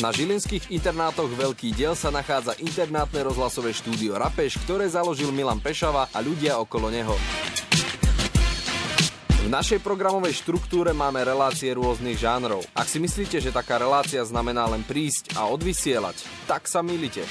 Na žilinských internátoch Veľký diel sa nachádza internátne rozhlasové štúdio Rapeš, ktoré založil Milan Pešava a ľudia okolo neho. V našej programovej štruktúre máme relácie rôznych žánrov. Ak si myslíte, že taká relácia znamená len prísť a odvysielať, tak sa mýlite.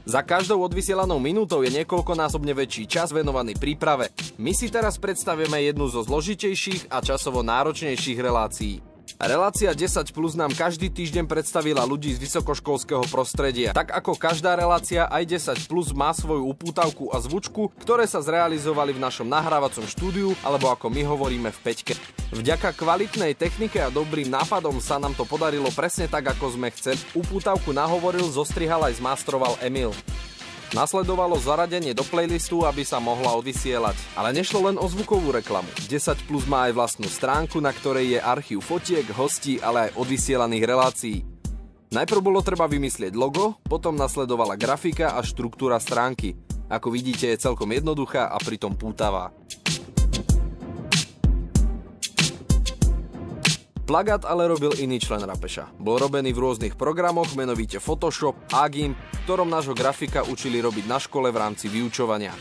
Za každou odvysielanou minútou je niekoľkonásobne väčší čas venovaný príprave. My si teraz predstavíme jednu zo zložitejších a časovo náročnejších relácií. Relácia 10 plus nám každý týždeň predstavila ľudí z vysokoškolského prostredia. Tak ako každá relácia, aj 10 plus má svoju upútavku a zvučku, ktoré sa zrealizovali v našom nahrávacom štúdiu, alebo ako my hovoríme v peťke. Vďaka kvalitnej technike a dobrým nápadom sa nám to podarilo presne tak, ako sme chceli. Upútavku nahovoril, zostrihal aj zmastroval Emil. Nasledovalo zaradenie do playlistu, aby sa mohla odvysielať. Ale nešlo len o zvukovú reklamu. 10 plus má aj vlastnú stránku, na ktorej je archív fotiek, hostí, ale aj odvysielaných relácií. Najprv bolo treba vymyslieť logo, potom nasledovala grafika a štruktúra stránky. Ako vidíte, je celkom jednoduchá a pritom pútavá. Plagát ale robil iný člen Rapeša. Bol robený v rôznych programoch, menovite Photoshop a GIMP, v ktorom nášho grafika učili robiť na škole v rámci vyučovania.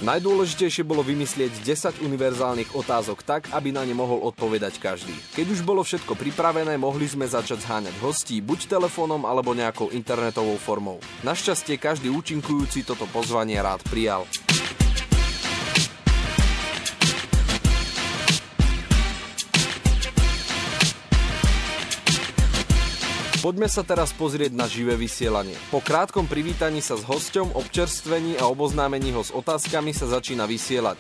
Najdôležitejšie bolo vymyslieť 10 univerzálnych otázok tak, aby na ne mohol odpovedať každý. Keď už bolo všetko pripravené, mohli sme začať zháňať hostí buď telefónom alebo nejakou internetovou formou. Našťastie každý účinkujúci toto pozvanie rád prijal. Poďme sa teraz pozrieť na živé vysielanie. Po krátkom privítaní sa s hosťom, občerstvení a oboznámení ho s otázkami sa začína vysielať.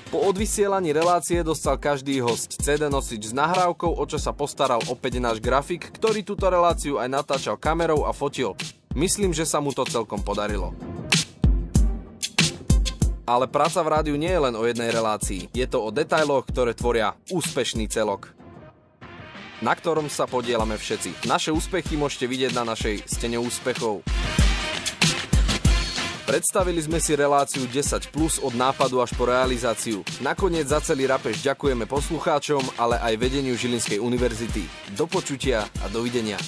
Po odvysielaní relácie dostal každý host CD nosič s nahrávkou, o čo sa postaral opäť náš grafik, ktorý túto reláciu aj natáčal kamerou a fotil. Myslím, že sa mu to celkom podarilo. Ale práca v rádiu nie je len o jednej relácii. Je to o detailoch, ktoré tvoria úspešný celok, na ktorom sa podieľame všetci. Naše úspechy môžete vidieť na našej stene úspechov. Predstavili sme si reláciu 10 plus od nápadu až po realizáciu. Nakoniec za celý Rapeš ďakujeme poslucháčom, ale aj vedeniu Žilinskej univerzity. Do počutia a dovidenia.